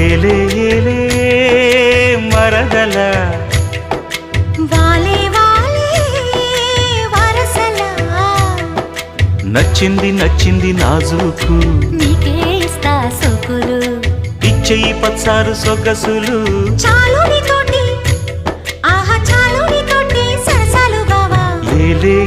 ఏలే ఏలే మరదల వాలే వాలే వరసలా నచ్చింది నచ్చింది నాజూకు నీకే ఇస్తా సోకులు ఇచ్చేయి పచ్చారు సొగసులు చాలు నీతోటి ఆహా చాలు నీతోటి సరసాలు బావా ఏలే